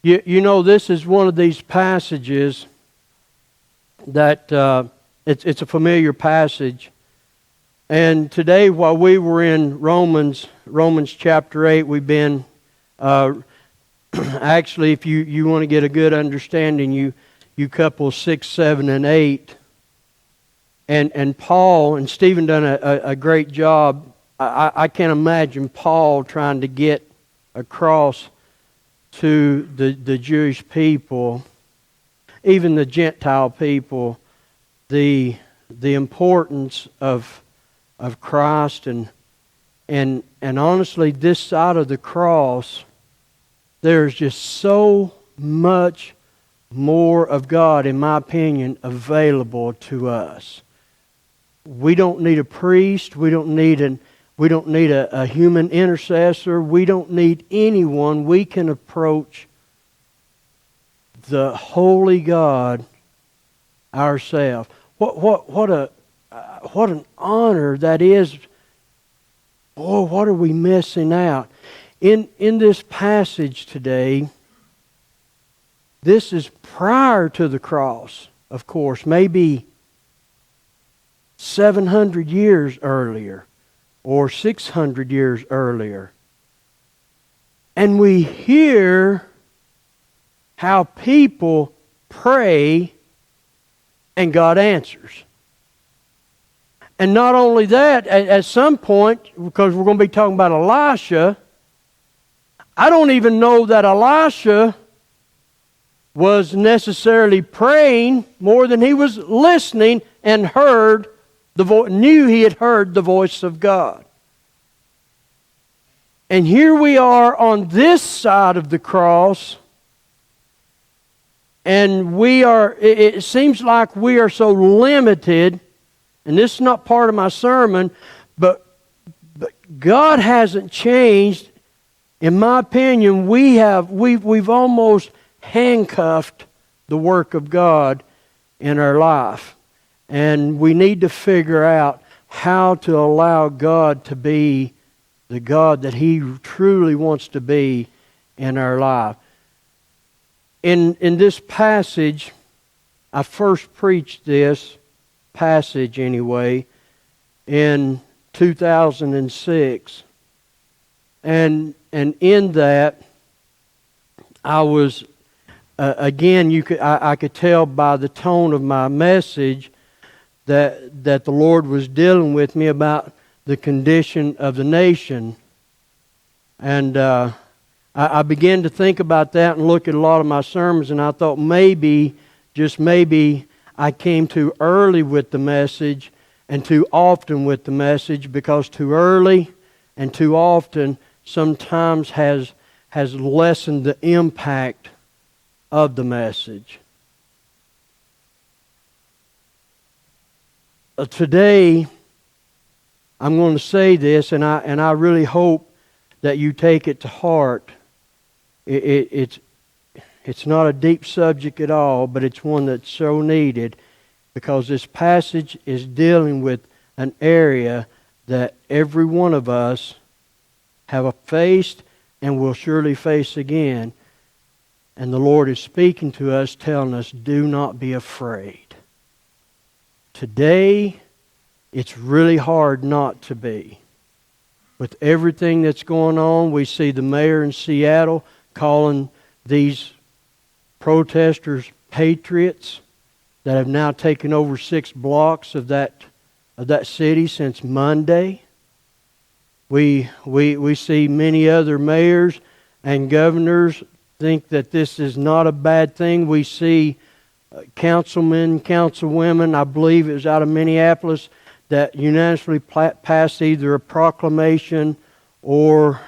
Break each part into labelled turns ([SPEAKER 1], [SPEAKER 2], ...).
[SPEAKER 1] You know, this is one of these passages that it's a familiar passage. And today, while we were in Romans chapter 8, we've been, actually, if you want to get a good understanding, you couple 6, 7, and 8. And Paul and Stephen done a great job. I can't imagine Paul trying to get across to the Jewish people, even the Gentile people, the importance of Christ and honestly, this side of the cross, there's just so much more of God, in my opinion, available to us. We don't need a priest. We don't need a human intercessor. We don't need anyone. We can approach the holy God ourselves. What an honor that is. Boy, what are we missing out? In this passage today, this is prior to the cross, of course, maybe 700 years earlier or 600 years earlier. And we hear how people pray and God answers. And not only that, at some point, because we're going to be talking about Elisha, I don't even know that Elisha was necessarily praying more than he was listening and heard knew he had heard the voice of God. And here we are on this side of the cross, and it seems like we are so limited, and this is not part of my sermon, but God hasn't changed. In my opinion, we've almost handcuffed the work of God in our life. And we need to figure out how to allow God to be the God that He truly wants to be in our life. In this passage, I first preached this passage anyway in 2006. And in that, I was, again, I could tell by the tone of my message that the Lord was dealing with me about the condition of the nation. And I began to think about that and look at a lot of my sermons, and I thought maybe, just maybe, I came too early with the message and too often with the message, because too early and too often sometimes has lessened the impact of the message. Today, I'm going to say this, and I really hope that you take it to heart. It's not a deep subject at all, but it's one that's so needed, because this passage is dealing with an area that every one of us have faced and will surely face again. And the Lord is speaking to us, telling us, do not be afraid. Today, it's really hard not to be. With everything that's going on, we see the mayor in Seattle calling these protesters patriots that have now taken over 6 blocks of that city since Monday. We see many other mayors and governors think that this is not a bad thing. We see councilmen, councilwomen, I believe it was out of Minneapolis, that unanimously passed either a proclamation or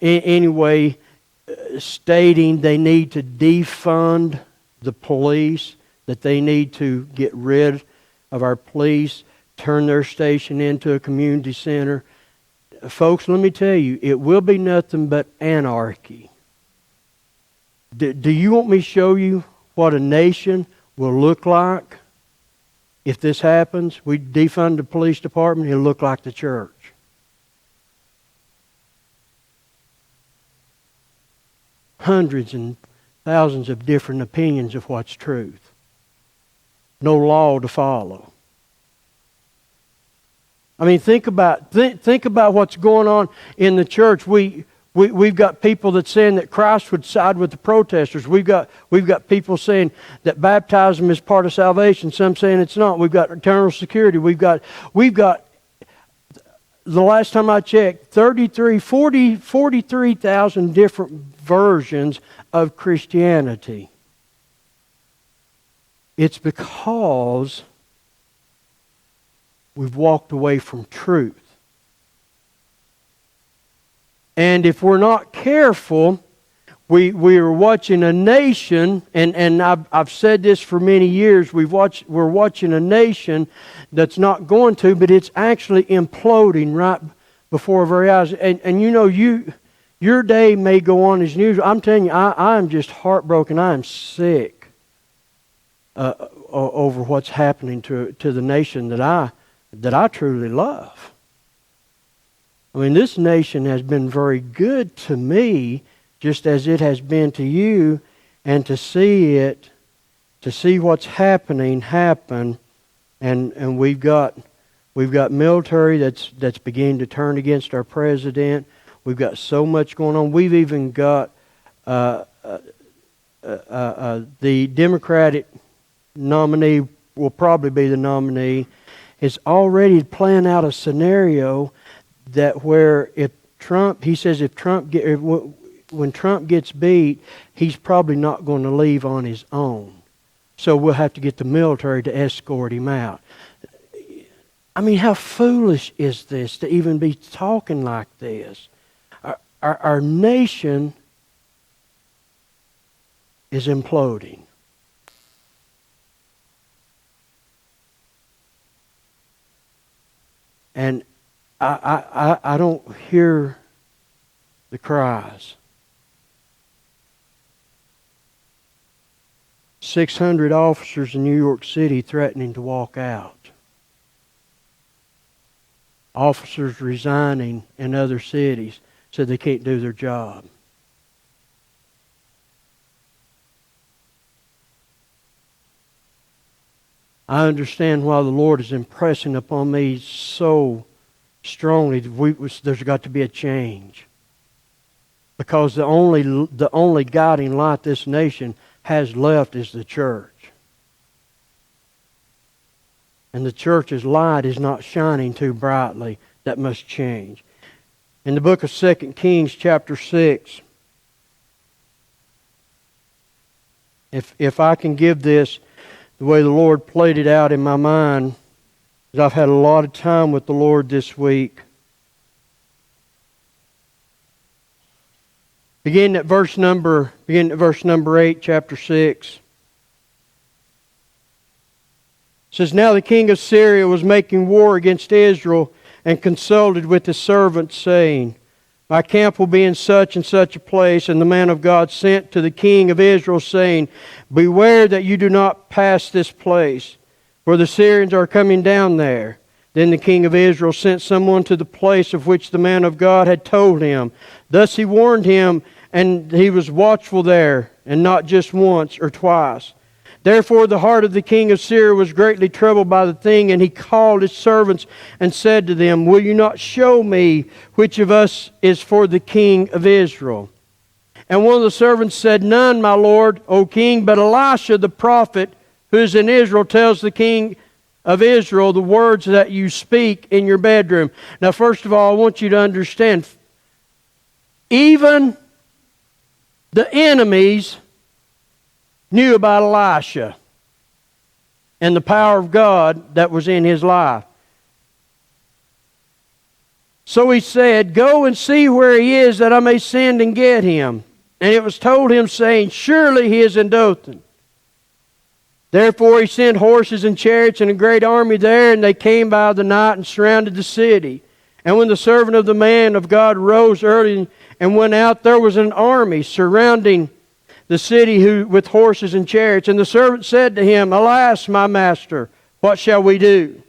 [SPEAKER 1] anyway stating they need to defund the police, that they need to get rid of our police, turn their station into a community center. Folks, let me tell you, it will be nothing but anarchy. Do you want me to show you what a nation will look like if this happens? We defund the police department, it'll look like the church. hundreds and thousands of different opinions of what's truth. No law to follow. I mean, think about what's going on in the church. We've got people that saying that Christ would side with the protesters. We've got people saying that baptism is part of salvation. Some saying it's not. We've got eternal security. We've got the last time I checked, 43,000 different versions of Christianity. It's because we've walked away from truth. And if we're not careful, we are watching a nation, and I've said this for many years, we're watching a nation that's not going to, but it's actually imploding right before our very eyes. And you know, your day may go on as usual. I'm telling you, I'm just heartbroken. I am sick over what's happening to the nation that I truly love. I mean, this nation has been very good to me, just as it has been to you, and to see what's happening happen, and we've got military that's beginning to turn against our president. We've got so much going on. We've even got the Democratic nominee will probably be the nominee, is already planned out a scenario that where if Trump, he says when Trump gets beat, he's probably not going to leave on his own. So we'll have to get the military to escort him out. I mean, how foolish is this to even be talking like this? Our nation is imploding. And I don't hear the cries. 600 officers in New York City threatening to walk out. Officers resigning in other cities so they can't do their job. I understand why the Lord is impressing upon me so strongly that there's got to be a change. Because the only guiding light this nation has left is the church. And the church's light is not shining too brightly. That must change. In the book of 2 Kings chapter 6, if I can give this the way the Lord played it out in my mind, because I've had a lot of time with the Lord this week. Beginning at verse number 8, chapter 6. It says, Now the king of Syria was making war against Israel, and consulted with his servants, saying, My camp will be in such and such a place. And the man of God sent to the king of Israel, saying, Beware that you do not pass this place, for the Syrians are coming down there. Then the king of Israel sent someone to the place of which the man of God had told him. Thus he warned him, and he was watchful there, and not just once or twice. Therefore the heart of the king of Syria was greatly troubled by the thing, and he called his servants and said to them, Will you not show me which of us is for the king of Israel? And one of the servants said, None, my lord, O king, but Elisha the prophet, who is in Israel, tells the king of Israel the words that you speak in your bedroom. Now, first of all, I want you to understand, even the enemies knew about Elisha and the power of God that was in his life. So he said, Go and see where he is, that I may send and get him. And it was told him, saying, Surely he is in Dothan. Therefore he sent horses and chariots and a great army there, and they came by the night and surrounded the city. And when the servant of the man of God rose early and went out, there was an army surrounding the city with horses and chariots. And the servant said to him, Alas, my master, what shall we do?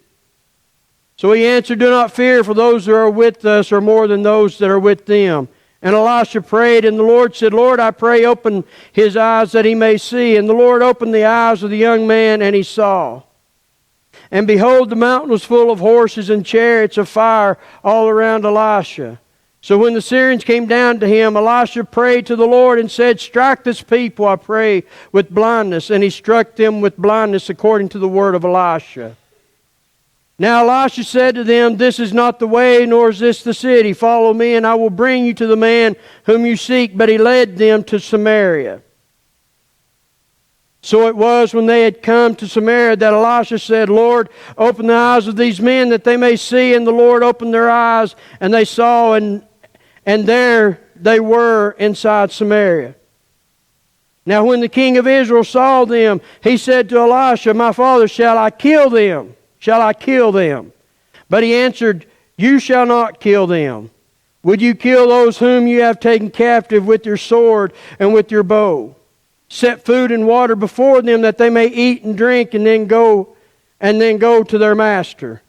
[SPEAKER 1] So he answered, Do not fear, for those who are with us are more than those that are with them. And Elisha prayed, and the Lord said, Lord, I pray, open his eyes that he may see. And the Lord opened the eyes of the young man, and he saw. And behold, the mountain was full of horses and chariots of fire all around Elisha. So when the Syrians came down to him, Elisha prayed to the Lord and said, strike this people, I pray, with blindness. And he struck them with blindness according to the word of Elisha. Now Elisha said to them, this is not the way, nor is this the city. Follow me, and I will bring you to the man whom you seek. But he led them to Samaria. So it was when they had come to Samaria that Elisha said, Lord, open the eyes of these men that they may see. And the Lord opened their eyes, and they saw, and there they were inside Samaria. Now when the king of Israel saw them, he said to Elisha, my father, shall I kill them? Shall I kill them? But he answered, you shall not kill them. Would you kill those whom you have taken captive with your sword and with your bow? Set food and water before them that they may eat and drink and then go to their master.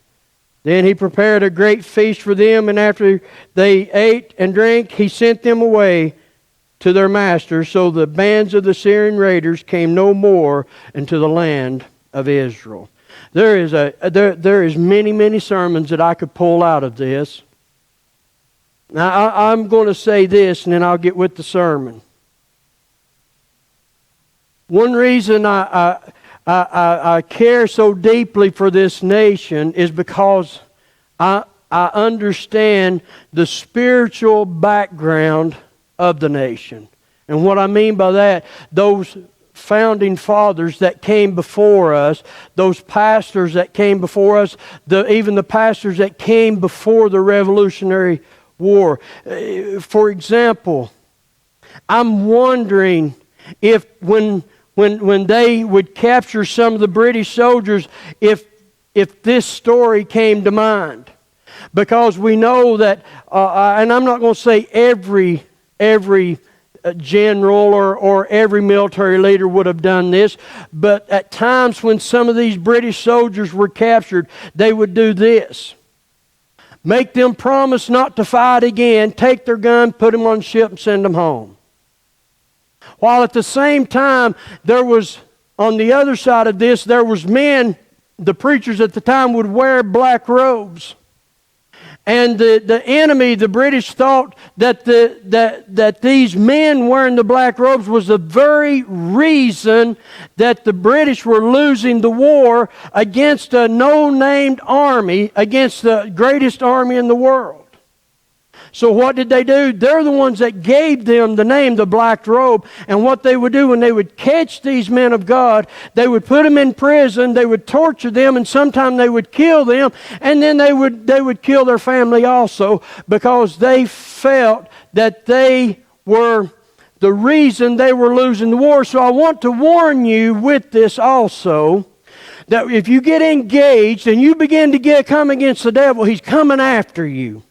[SPEAKER 1] Then he prepared a great feast for them, and after they ate and drank, he sent them away to their master. So the bands of the Syrian raiders came no more into the land of Israel. There is many sermons that I could pull out of this. Now I'm going to say this, and then I'll get with the sermon. One reason I care so deeply for this nation is because I understand the spiritual background of the nation. And what I mean by that, those founding fathers that came before us, those pastors that came before us, even the pastors that came before the Revolutionary War. For example, I'm wondering if when they would capture some of the British soldiers, if this story came to mind. Because we know that, and I'm not going to say every general or every military leader would have done this, but at times when some of these British soldiers were captured, they would do this. Make them promise not to fight again, take their gun, put them on a ship and send them home. While at the same time, there was, on the other side of this, there was men, the preachers at the time would wear black robes. And the enemy, the British, thought that these men wearing the black robes was the very reason that the British were losing the war against a no-named army, against the greatest army in the world. So what did they do? They're the ones that gave them the name, the Black Robe. And what they would do when they would catch these men of God, they would put them in prison, they would torture them, and sometimes they would kill them, and then they would kill their family also, because they felt that they were the reason they were losing the war. So I want to warn you with this also, that if you get engaged and you begin to come against the devil, he's coming after you.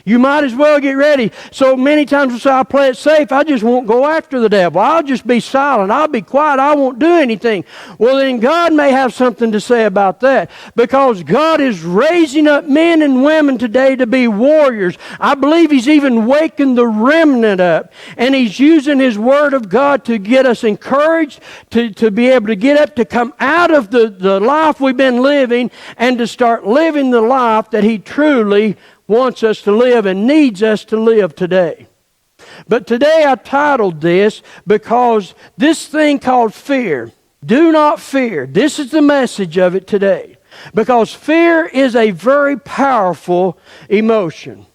[SPEAKER 1] You might as well get ready. So many times we say, I'll play it safe. I just won't go after the devil. I'll just be silent. I'll be quiet. I won't do anything. Well, then God may have something to say about that, because God is raising up men and women today to be warriors. I believe He's even waking the remnant up, and He's using His Word of God to get us encouraged, to be able to get up, to come out of the life we've been living, and to start living the life that He truly wants us to live and needs us to live today. But today I titled this because this thing called fear, do not fear. This is the message of it today. Because fear is a very powerful emotion.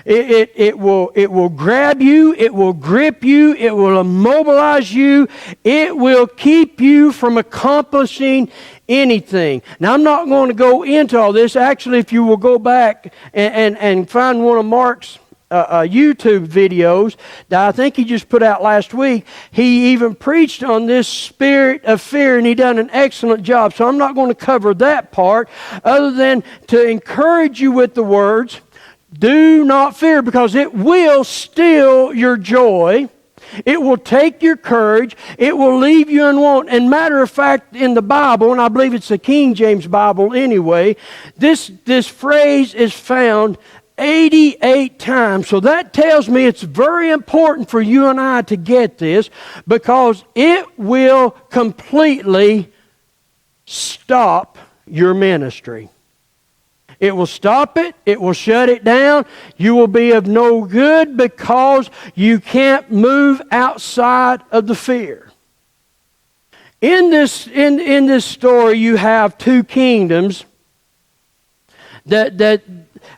[SPEAKER 1] It will grab you, it will grip you, it will immobilize you, it will keep you from accomplishing anything. Now, I'm not going to go into all this. Actually, if you will go back and find one of Mark's YouTube videos that I think he just put out last week, he even preached on this spirit of fear, and he done an excellent job. So I'm not going to cover that part, other than to encourage you with the words, do not fear, because it will steal your joy. It will take your courage. It will leave you in want. And matter of fact, in the Bible, and I believe it's the King James Bible anyway, this phrase is found 88 times. So that tells me it's very important for you and I to get this, because it will completely stop your ministry. It will stop it. It will shut it down. You will be of no good because you can't move outside of the fear. In this story, you have two kingdoms. You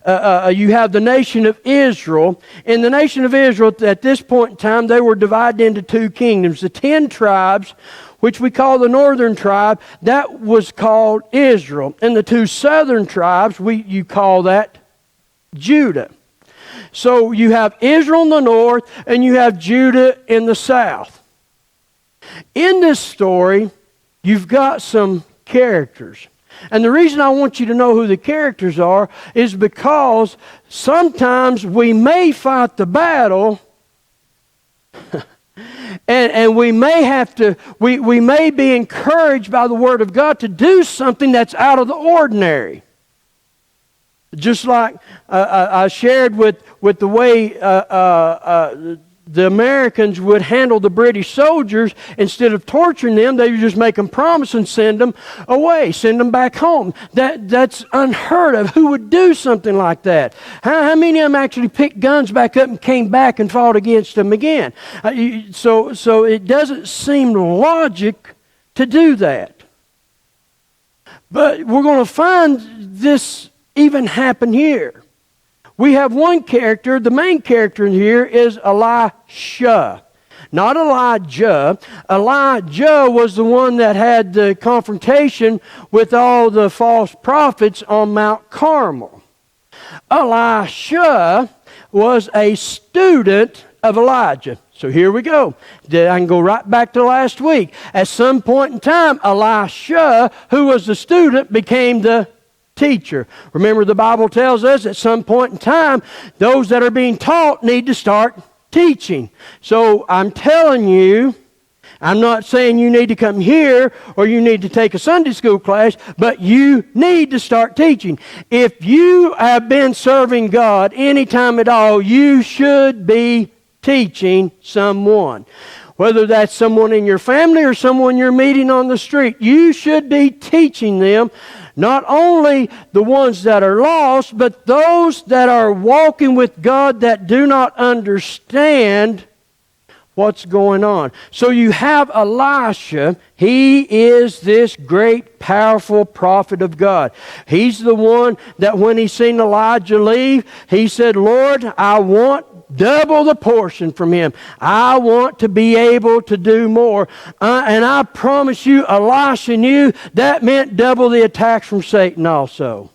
[SPEAKER 1] have the nation of Israel. In the nation of Israel, at this point in time, they were divided into two kingdoms. The 10 tribes, which we call the northern tribe, that was called Israel. And the two southern tribes, you call that Judah. So you have Israel in the north, and you have Judah in the south. In this story, you've got some characters. And the reason I want you to know who the characters are is because sometimes we may fight the battle and we may have to, we may be encouraged by the Word of God to do something that's out of the ordinary. Just like I shared with the way the Americans would handle the British soldiers. Instead of torturing them, they would just make them promise and send them away, send them back home. That's unheard of. Who would do something like that? How many of them actually picked guns back up and came back and fought against them again? So it doesn't seem logic to do that. But we're going to find this even happen here. We have one character. The main character here is Elisha. Not Elijah. Elijah was the one that had the confrontation with all the false prophets on Mount Carmel. Elisha was a student of Elijah. So here we go. I can go right back to last week. At some point in time, Elisha, who was the student, became the teacher. Remember, the Bible tells us at some point in time, those that are being taught need to start teaching. So I'm telling you, I'm not saying you need to come here or you need to take a Sunday school class, but you need to start teaching. If you have been serving God any time at all, you should be teaching someone. Whether that's someone in your family or someone you're meeting on the street, you should be teaching them. Not only the ones that are lost, but those that are walking with God that do not understand what's going on. So you have Elisha. He is this great, powerful prophet of God. He's the one that when he seen Elijah leave, he said, Lord, I want double the portion from him. I want to be able to do more. And I promise you, Elisha knew that meant double the attacks from Satan also.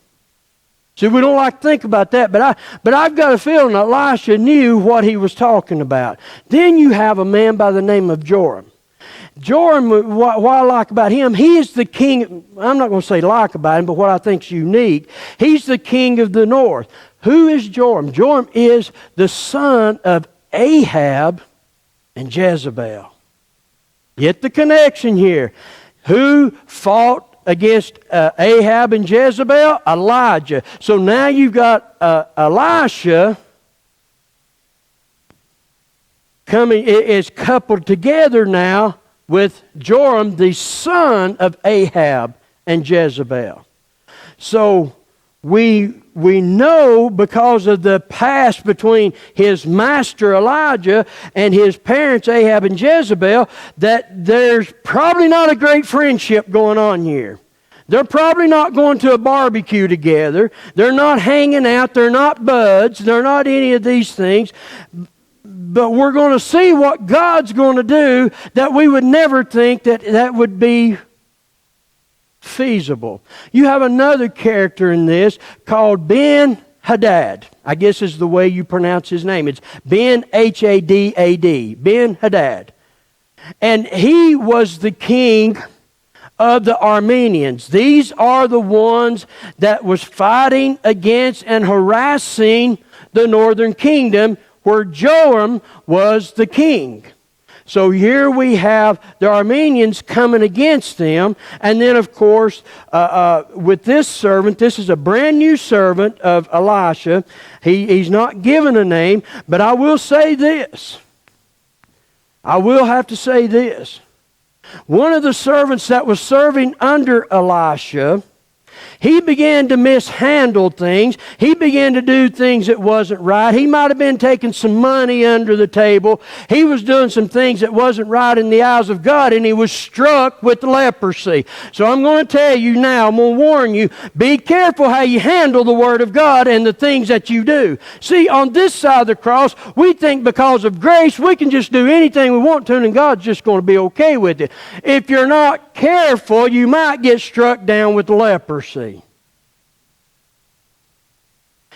[SPEAKER 1] See, we don't like to think about that, but I've got a feeling Elisha knew what he was talking about. Then you have a man by the name of Joram. Joram, what I like about him, he is the king. I'm not going to say like about him, but what I think is unique. He's the king of the north. Who is Joram? Joram is the son of Ahab and Jezebel. Get the connection here. Who fought against Ahab and Jezebel? Elijah. So now you've got Elisha coming, is coupled together now with Joram, the son of Ahab and Jezebel. So we know because of the past between his master Elijah and his parents Ahab and Jezebel that there's probably not a great friendship going on here. They're probably not going to a barbecue together. They're not hanging out. They're not buds. They're not any of these things. But we're going to see what God's going to do that we would never think that would be feasible. You have another character in this called Ben-Hadad. I guess is the way you pronounce his name. It's Ben-Hadad. Ben-Hadad. And he was the king of the Armenians. These are the ones that was fighting against and harassing the northern kingdom where Joram was the king. So here we have the Arameans coming against them. And then, of course, with this servant, this is a brand new servant of Elisha. He's not given a name, but I will say this. I will have to say this. One of the servants that was serving under Elisha, he began to mishandle things. He began to do things that wasn't right. He might have been taking some money under the table. He was doing some things that wasn't right in the eyes of God, and he was struck with leprosy. So I'm going to tell you now, I'm going to warn you, be careful how you handle the Word of God and the things that you do. See, on this side of the cross, we think because of grace, we can just do anything we want to, and God's just going to be okay with it. If you're not careful, you might get struck down with leprosy.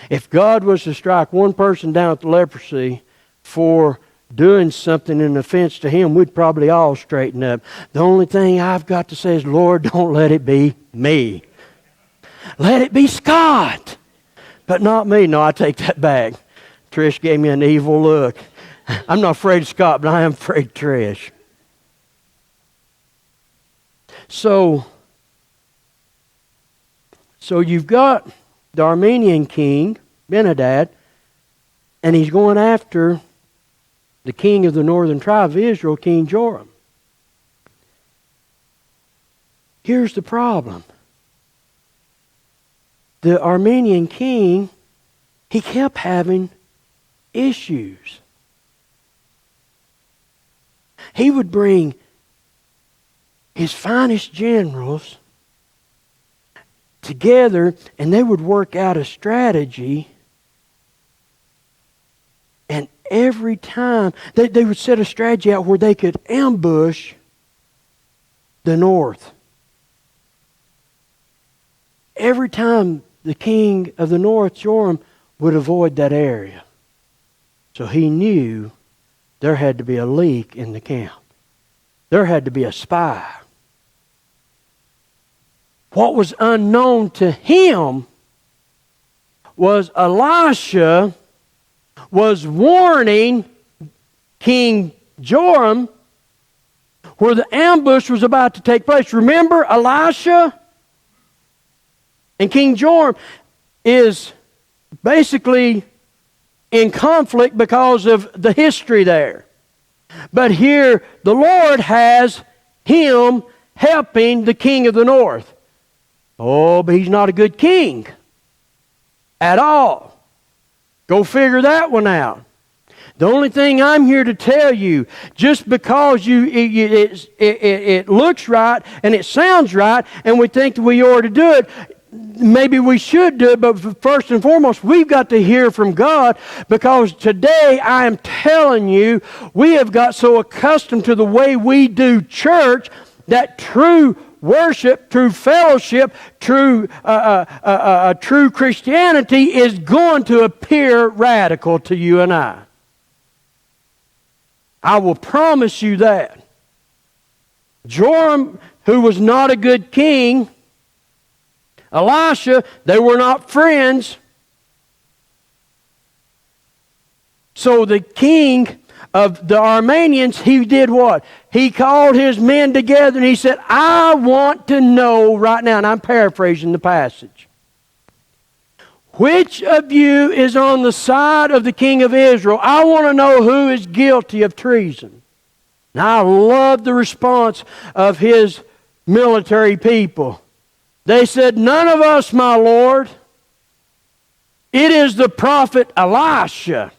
[SPEAKER 1] If God was to strike one person down with leprosy for doing something in offense to Him, we'd probably all straighten up. The only thing I've got to say is, Lord, don't let it be me. Let it be Scott, but not me. No, I take that back. Trish gave me an evil look. I'm not afraid of Scott, but I am afraid of Trish. So you've got the Aramean king, Ben-Hadad, and he's going after the king of the northern tribe of Israel, King Joram. Here's the problem. The Aramean king, he kept having issues. He would bring his finest generals together, and they would work out a strategy, and every time they would set a strategy out where they could ambush the north. Every time the king of the north, Joram, would avoid that area. So he knew there had to be a leak in the camp. There had to be a spy. What was unknown to him was Elisha was warning King Joram where the ambush was about to take place. Remember, Elisha and King Joram is basically in conflict because of the history there. But here, the Lord has him helping the king of the north. Oh, but he's not a good king at all. Go figure that one out. The only thing I'm here to tell you, just because it looks right and it sounds right and we think that we ought to do it, maybe we should do it, but first and foremost, we've got to hear from God, because today I am telling you, we have got so accustomed to the way we do church that true worship, true fellowship, true Christianity is going to appear radical to you and I. I will promise you that. Joram, who was not a good king, Elisha, they were not friends. So the king of the Arameans, he did what? He called his men together and he said, I want to know right now, and I'm paraphrasing the passage, which of you is on the side of the king of Israel? I want to know who is guilty of treason. And I love the response of his military people. They said, none of us, my Lord. It is the prophet Elisha.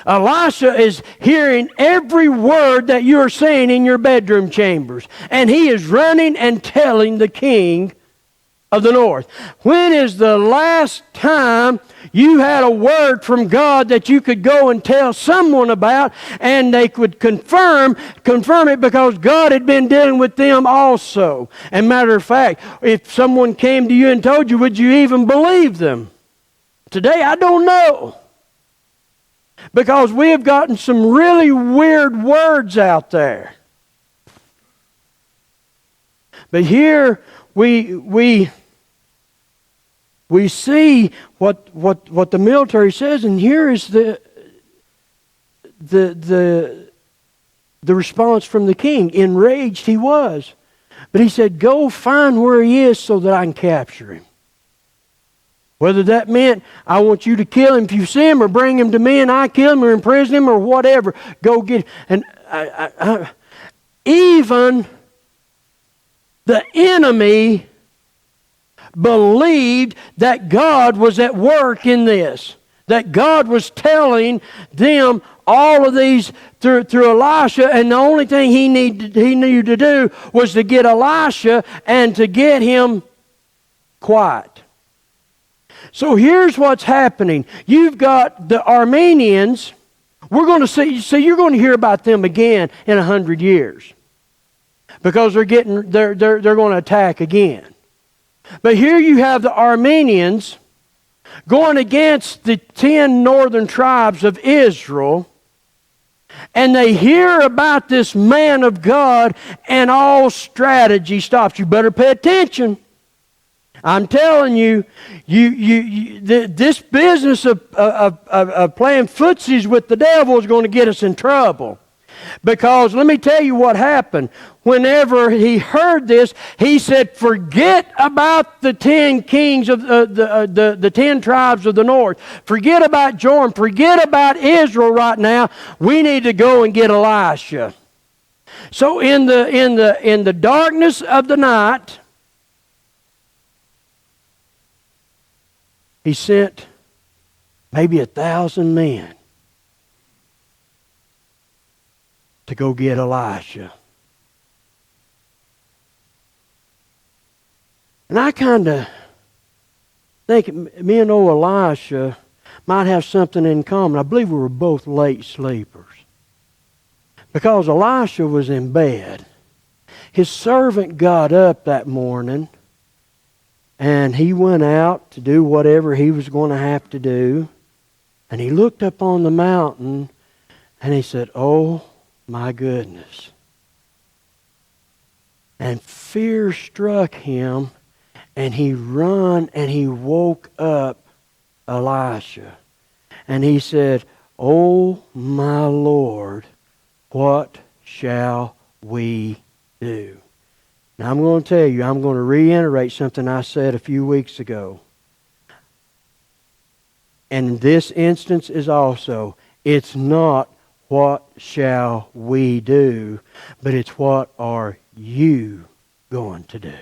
[SPEAKER 1] Elisha is hearing every word that you're saying in your bedroom chambers. And he is running and telling the king of the north. When is the last time you had a word from God that you could go and tell someone about and they could confirm it because God had been dealing with them also? And matter of fact, if someone came to you and told you, would you even believe them? Today, I don't know. Because we have gotten some really weird words out there. But here we see what the military says, and here is the the response from the king. Enraged he was. But he said, go find where he is so that I can capture him. Whether that meant, I want you to kill him if you see him, or bring him to me and I kill him, or imprison him, or whatever. Go get him. And even the enemy believed that God was at work in this. That God was telling them all of these through Elisha, and the only thing he needed to do was to get Elisha and to get him quiet. So here's what's happening. You've got the Armenians. We're going to see you're going to hear about them again in 100 years. Because they're going to attack again. But here you have the Armenians going against the 10 northern tribes of Israel, and they hear about this man of God, and all strategy stops. You better pay attention. I'm telling you, this business of playing footsies with the devil is going to get us in trouble. Because let me tell you what happened. Whenever he heard this, he said, forget about the 10 kings of the 10 tribes of the north. Forget about Joram. Forget about Israel right now. We need to go and get Elisha. So in the darkness of the night, he sent maybe 1,000 men to go get Elisha. And I kind of think me and old Elisha might have something in common. I believe we were both late sleepers. Because Elisha was in bed. His servant got up that morning, and he went out to do whatever he was going to have to do. And he looked up on the mountain, and he said, oh, my goodness. And fear struck him, and he run and he woke up Elisha. And he said, oh, my Lord, what shall we do? Now I'm going to tell you, I'm going to reiterate something I said a few weeks ago. And this instance is also, it's not what shall we do, but it's what are you going to do?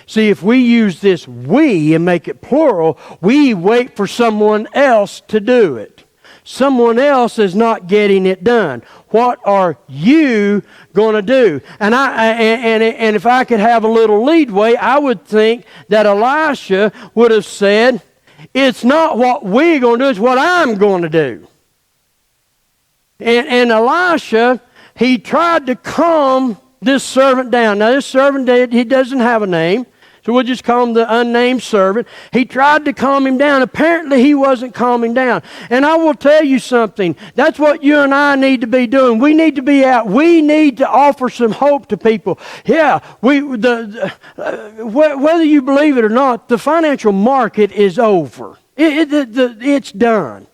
[SPEAKER 1] See, if we use this we and make it plural, we wait for someone else to do it. Someone else is not getting it done. What are you going to do? And if I could have a little leadway, I would think that Elisha would have said, it's not what we're going to do, it's what I'm going to do. And Elisha, he tried to calm this servant down. Now this servant, he doesn't have a name, so we'll just call him the unnamed servant. He tried to calm him down. Apparently he wasn't calming down. And I will tell you something. That's what you and I need to be doing. We need to be out. We need to offer some hope to people. Yeah, whether you believe it or not, the financial market is over. It's done.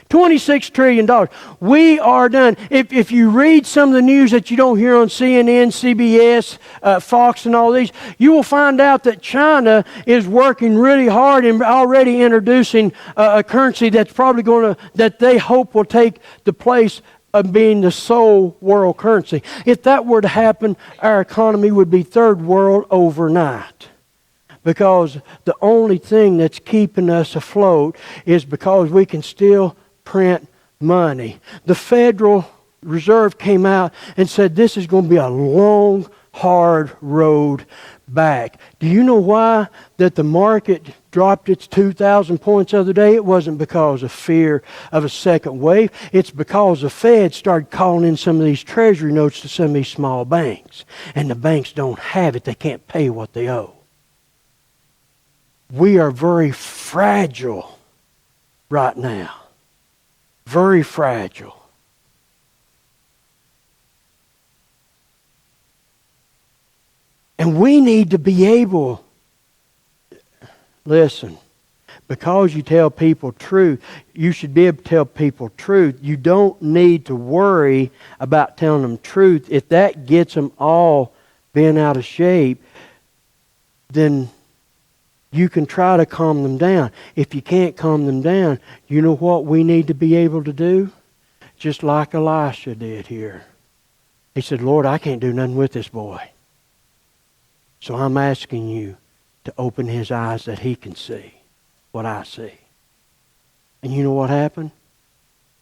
[SPEAKER 1] $26 trillion. We are done. If you read some of the news that you don't hear on CNN, CBS, Fox and all these, you will find out that China is working really hard and already introducing a currency that's probably that they hope will take the place of being the sole world currency. If that were to happen, our economy would be third world overnight. Because the only thing that's keeping us afloat is because we can still print money. The Federal Reserve came out and said this is going to be a long, hard road back. Do you know why that the market dropped its 2,000 points the other day? It wasn't because of fear of a second wave. It's because the Fed started calling in some of these treasury notes to some of these small banks. And the banks don't have it. They can't pay what they owe. We are very fragile right now. Very fragile. And we need to be able, listen, because you tell people truth, you should be able to tell people truth. You don't need to worry about telling them truth. If that gets them all bent out of shape, then you can try to calm them down. If you can't calm them down, you know what we need to be able to do? Just like Elisha did here. He said, Lord, I can't do nothing with this boy. So I'm asking you to open his eyes that he can see what I see. And you know what happened?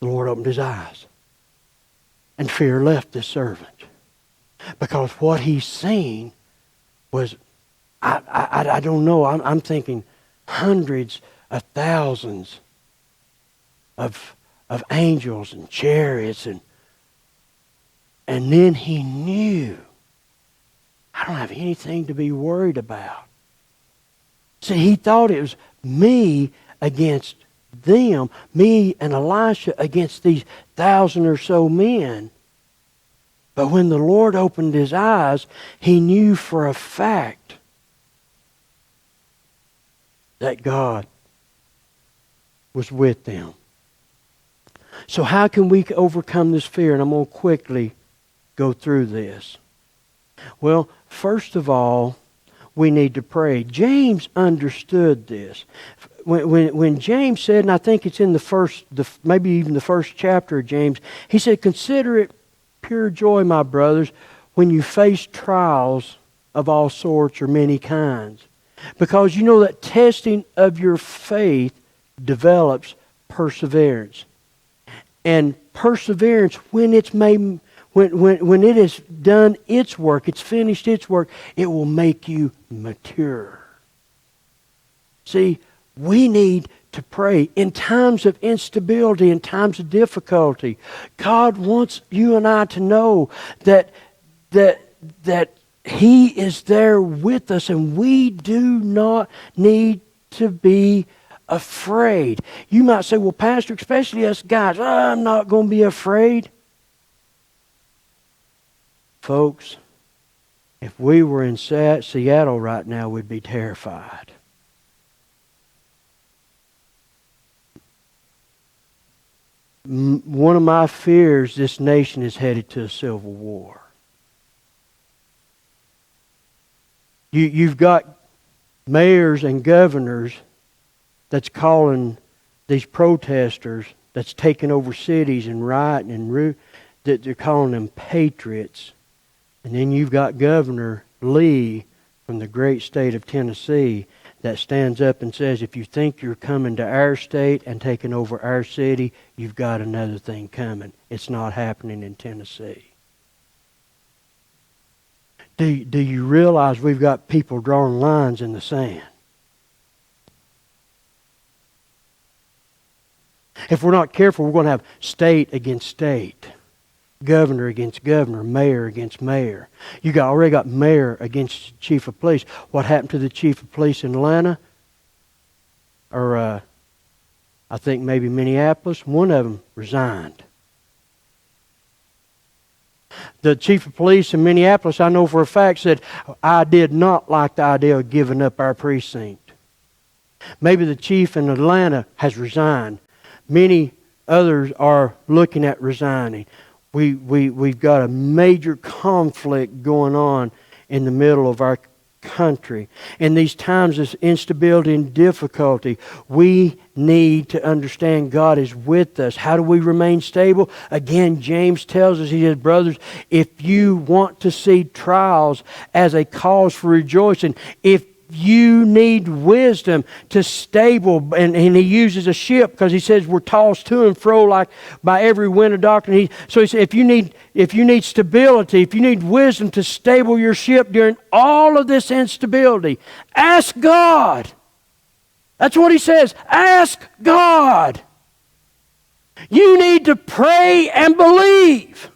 [SPEAKER 1] The Lord opened his eyes. And fear left this servant. Because what he's seen was, I don't know, I'm thinking hundreds of thousands of angels and chariots. And then he knew, I don't have anything to be worried about. See, he thought it was me against them, me and Elisha against these 1,000 or so men. But when the Lord opened his eyes, he knew for a fact that God was with them. So how can we overcome this fear? And I'm going to quickly go through this. Well, first of all, we need to pray. James understood this. When James said, and I think it's in maybe even the first chapter of James, he said, consider it pure joy, my brothers, when you face trials of all sorts or many kinds. Because you know that testing of your faith develops perseverance. And perseverance, when it's made, when it has done its work, it's finished its work, it will make you mature. See, we need to pray in times of instability, in times of difficulty. God wants you and I to know that He is there with us, and we do not need to be afraid. You might say, well, Pastor, especially us guys, I'm not going to be afraid. Folks, if we were in Seattle right now, we'd be terrified. One of my fears, this nation is headed to a civil war. You've got mayors and governors that's calling these protesters that's taking over cities and rioting and that they're calling them patriots. And then you've got Governor Lee from the great state of Tennessee that stands up and says, if you think you're coming to our state and taking over our city, you've got another thing coming. It's not happening in Tennessee. Do you realize we've got people drawing lines in the sand? If we're not careful, we're going to have state against state. Governor against governor, mayor against mayor. You already got mayor against chief of police. What happened to the chief of police in Atlanta? Or I think maybe Minneapolis. One of them resigned. The chief of police in Minneapolis, I know for a fact, said, I did not like the idea of giving up our precinct. Maybe the chief in Atlanta has resigned. Many others are looking at resigning. We've got a major conflict going on in the middle of our country. In these times of instability and difficulty, we need to understand God is with us. How do we remain stable? Again, James tells us, he says, brothers, if you want to see trials as a cause for rejoicing, if you need wisdom to stable, and he uses a ship because he says we're tossed to and fro like by every wind of doctrine. So he said, if you need stability, if you need wisdom to stable your ship during all of this instability, ask God. That's what he says. Ask God. You need to pray and believe.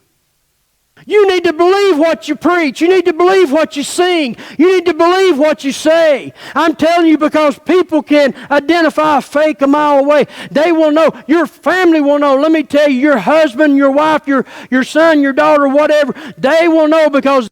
[SPEAKER 1] You need to believe what you preach. You need to believe what you sing. You need to believe what you say. I'm telling you, because people can identify a fake a mile away. They will know. Your family will know. Let me tell you, your husband, your wife, your son, your daughter, whatever, they will know because